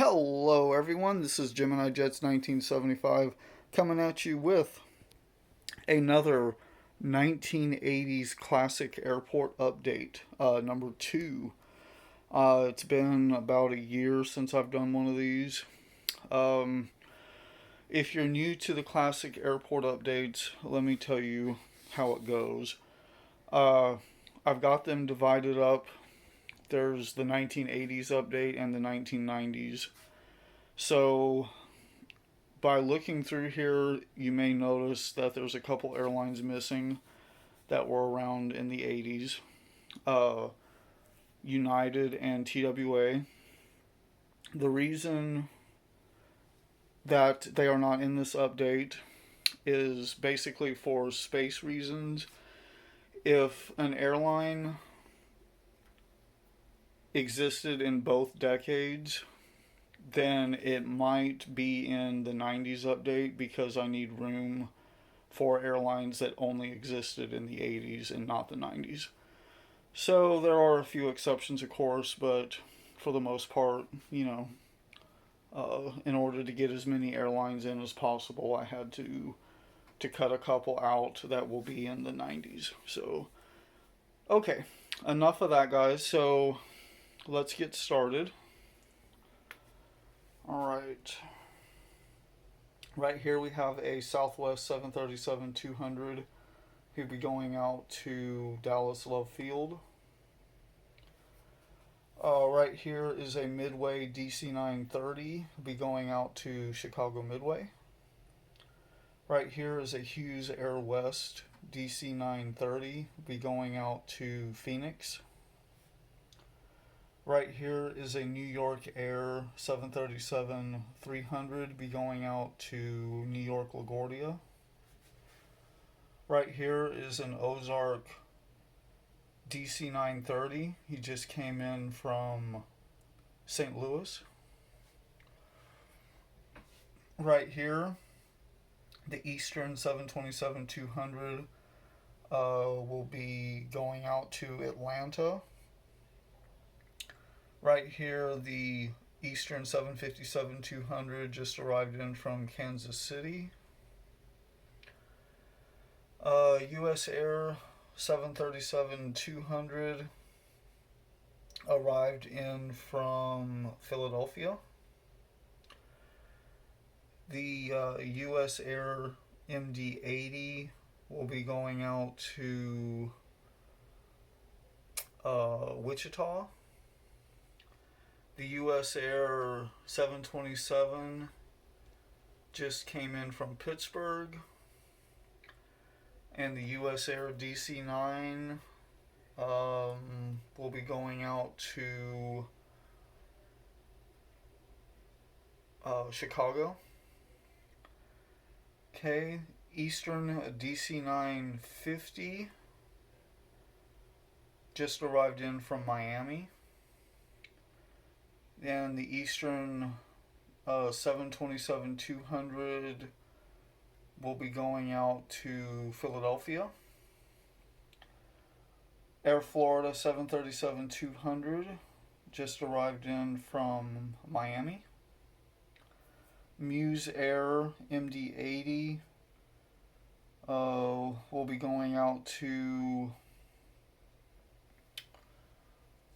Hello, everyone. This is Gemini Jets 1975 coming at you with another 1980s classic airport update, number two. It's been about a year since I've done one of these. Um, if you're new to the classic airport updates, let me tell you how it goes. Uh, I've got them divided up. There's the 1980s update and the 1990s. So, by looking through here, you may notice that there's a couple airlines missing that were around in the 80s. Uh, United and TWA. The reason that they are not in this update is basically for space reasons. If an airline existed in both decades, then it might be in the 90s update because I need room for airlines that only existed in the 80s and not the 90s. So there are a few exceptions, of course, but for the most part, in order to get as many airlines in as possible, I had to cut a couple out that will be in the 90s. So, okay, enough of that, guys. So let's get started. All right. Right here we have a Southwest 737-200. He'll be going out to Dallas Love Field. Right here is a Midway DC-930. He'll be going out to Chicago Midway. Right here is a Hughes Air West DC-930. He'll be going out to Phoenix. Right here is a New York Air 737-300, be going out to New York LaGuardia. Right here is an Ozark DC-930. He just came in from St. Louis. Right here, the Eastern 727-200 will be going out to Atlanta. Right here, the Eastern 757-200 just arrived in from Kansas City. U.S. Air 737-200 arrived in from Philadelphia. The U.S. Air MD-80 will be going out to Wichita. The U.S. Air 727 just came in from Pittsburgh. And the U.S. Air DC-9 will be going out to Chicago. Okay, Eastern DC-950 just arrived in from Miami. And the Eastern 727-200 will be going out to Philadelphia. Air Florida 737-200 just arrived in from Miami. Muse Air MD-80 will be going out to,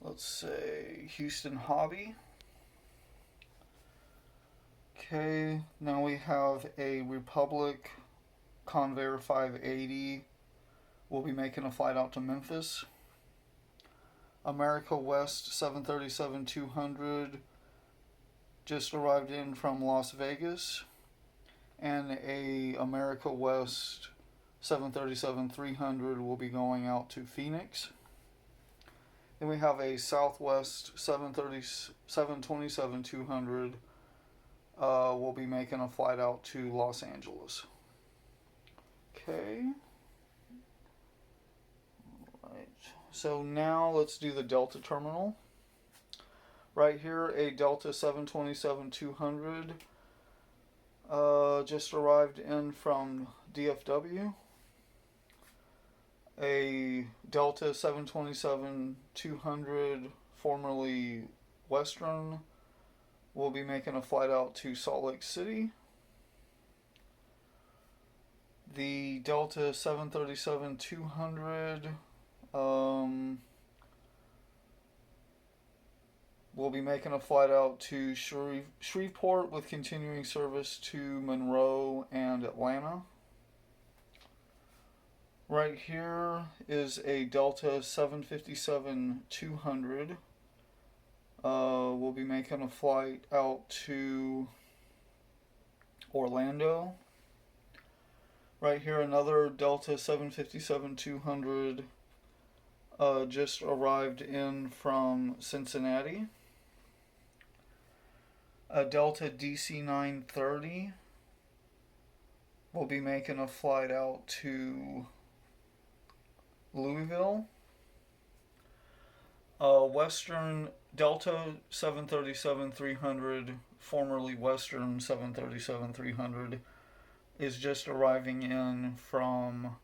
let's say, Houston Hobby. Okay, now we have a Republic Convair 580. We'll be making a flight out to Memphis. America West 737-200 just arrived in from Las Vegas. And a America West 737-300 will be going out to Phoenix. Then we have a Southwest 727-200 we'll be making a flight out to Los Angeles. Okay. Right. So now let's do the Delta terminal. Right here, a Delta 727-200 just arrived in from DFW. A Delta 727-200, formerly Western, will be making a flight out to Salt Lake City. The Delta 737-200 will be making a flight out to Shreveport with continuing service to Monroe and Atlanta. Right here is a Delta 757-200. We'll be making a flight out to Orlando. Right here, another Delta 757-200 just arrived in from Cincinnati. A Delta DC-930 will be making a flight out to Louisville. Western Delta 737-300, formerly Western 737-300, is just arriving in from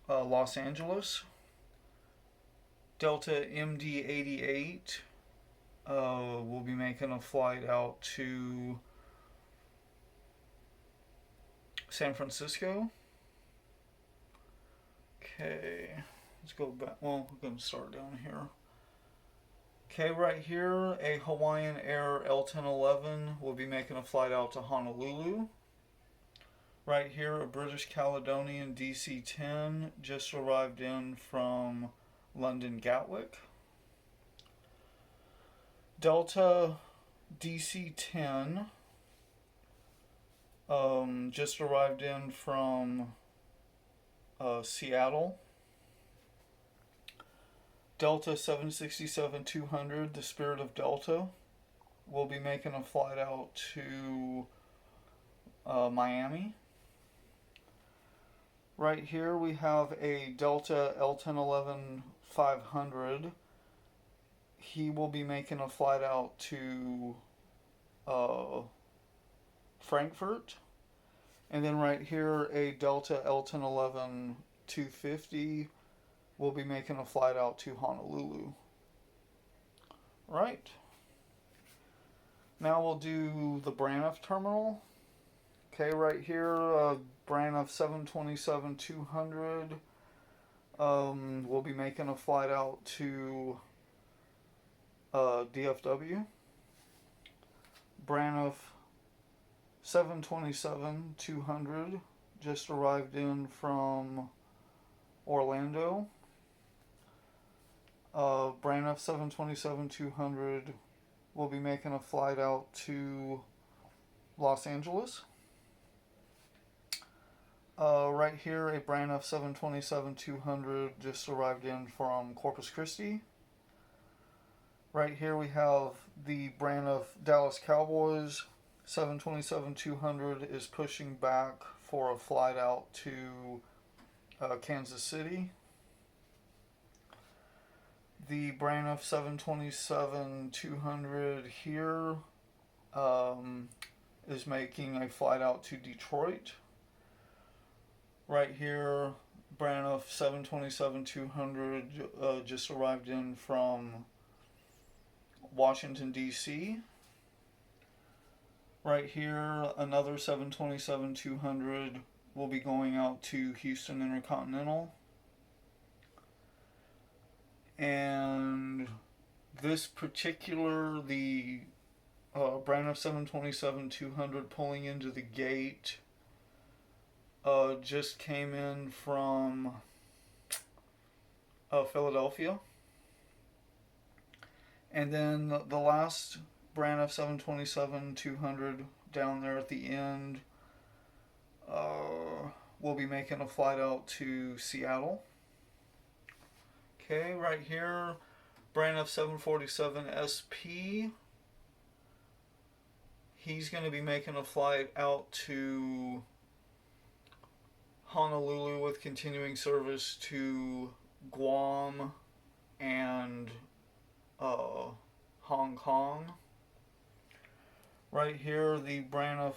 Los Angeles. Delta MD-88 will be making a flight out to San Francisco. Okay, let's go back. Well, we're going to start down here. Okay, right here, a Hawaiian Air L-1011 will be making a flight out to Honolulu. Right here, a British Caledonian DC-10 just arrived in from London Gatwick. Delta DC-10 just arrived in from Seattle. Delta 767-200, the Spirit of Delta, will be making a flight out to Miami. Right here we have a Delta L-1011-500. He will be making a flight out to Frankfurt. And then right here, a Delta L-1011-250 will be making a flight out to Honolulu. Right. Now we'll do the Braniff terminal. Okay, right here, Braniff 727-200 will be making a flight out to DFW. Braniff 727-200 just arrived in from Orlando. Braniff 727-200 will be making a flight out to Los Angeles. Right here, a Braniff 727-200 just arrived in from Corpus Christi. Right here we have the Braniff Dallas Cowboys 727-200 is pushing back for a flight out to Kansas City. The Braniff 727-200 here is making a flight out to Detroit. Right here, Braniff 727-200 just arrived in from Washington, D.C. Right here, another 727-200 will be going out to Houston Intercontinental. And this particular, the Braniff 727-200 pulling into the gate just came in from Philadelphia. And then the last Braniff 727-200 down there at the end will be making a flight out to Seattle. Okay, right here, Braniff 747 SP. He's going to be making a flight out to Honolulu with continuing service to Guam and Hong Kong. Right here, the Braniff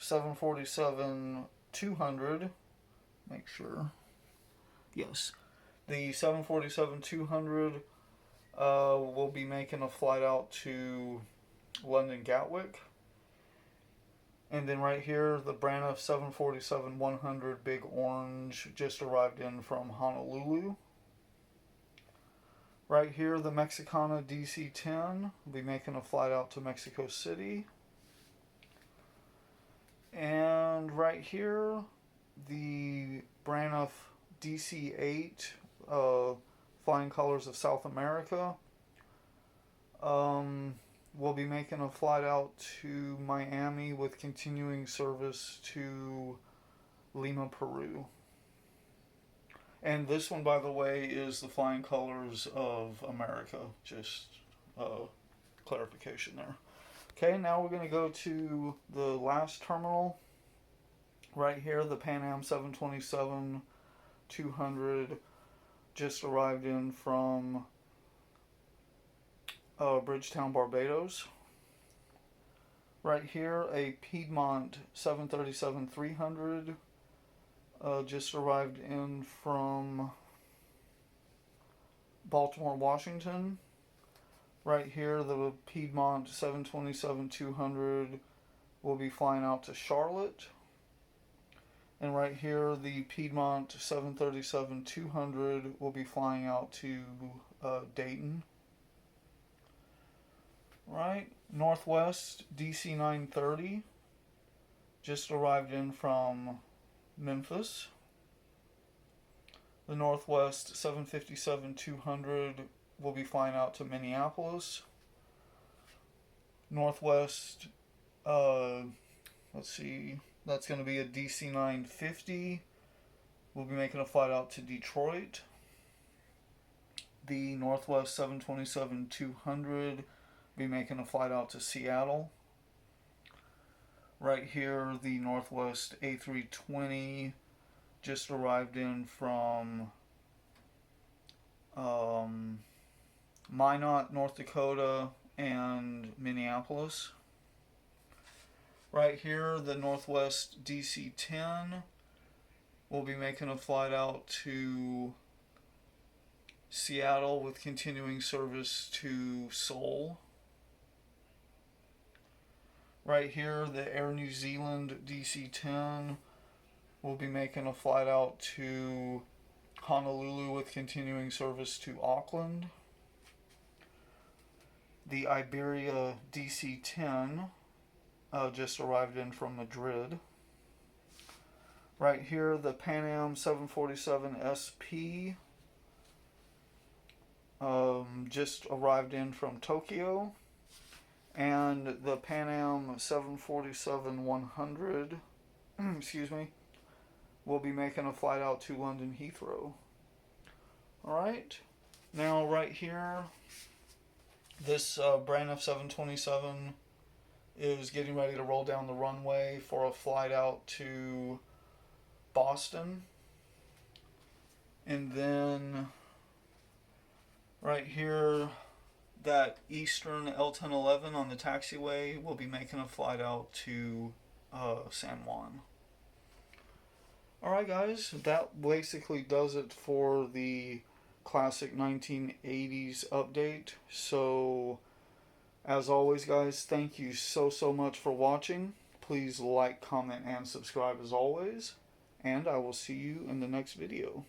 747-200. Make sure. Yes. The 747-200 will be making a flight out to London Gatwick. And then right here, the Braniff 747-100 Big Orange just arrived in from Honolulu. Right here, the Mexicana DC-10 will be making a flight out to Mexico City. And right here, the Braniff DC-8, Flying Colors of South America, will be making a flight out to Miami with continuing service to Lima, Peru. And this one, by the way, is the Flying Colors of America. Just clarification there. Okay, now we're going to go to the last terminal. Right here, the Pan Am 727-200 just arrived in from Bridgetown, Barbados. Right here, a Piedmont 737-300 just arrived in from Baltimore, Washington. Right here, the Piedmont 727-200 will be flying out to Charlotte. And right here, the Piedmont 737-200 will be flying out to Dayton. Right, Northwest DC-930 just arrived in from Memphis. The Northwest 757-200 will be flying out to Minneapolis. Northwest, let's see, that's going to be a DC-950. We'll be making a flight out to Detroit. The Northwest 727-200 be making a flight out to Seattle. Right here, the Northwest A320 just arrived in from Minot, North Dakota, and Minneapolis. Right here, the Northwest DC-10 will be making a flight out to Seattle with continuing service to Seoul. Right here, the Air New Zealand DC-10 will be making a flight out to Honolulu with continuing service to Auckland. The Iberia DC-10 just arrived in from Madrid. Right here, the Pan Am 747 SP just arrived in from Tokyo. And the Pan Am 747-100, excuse me, will be making a flight out to London Heathrow. Alright, now right here, this Braniff 727 is getting ready to roll down the runway for a flight out to Boston. And then right here, that Eastern L1011 on the taxiway will be making a flight out to San Juan. Alright guys, that basically does it for the classic 1980s update. So, as always guys, thank you so much for watching. Please like, comment, and subscribe as always. And I will see you in the next video.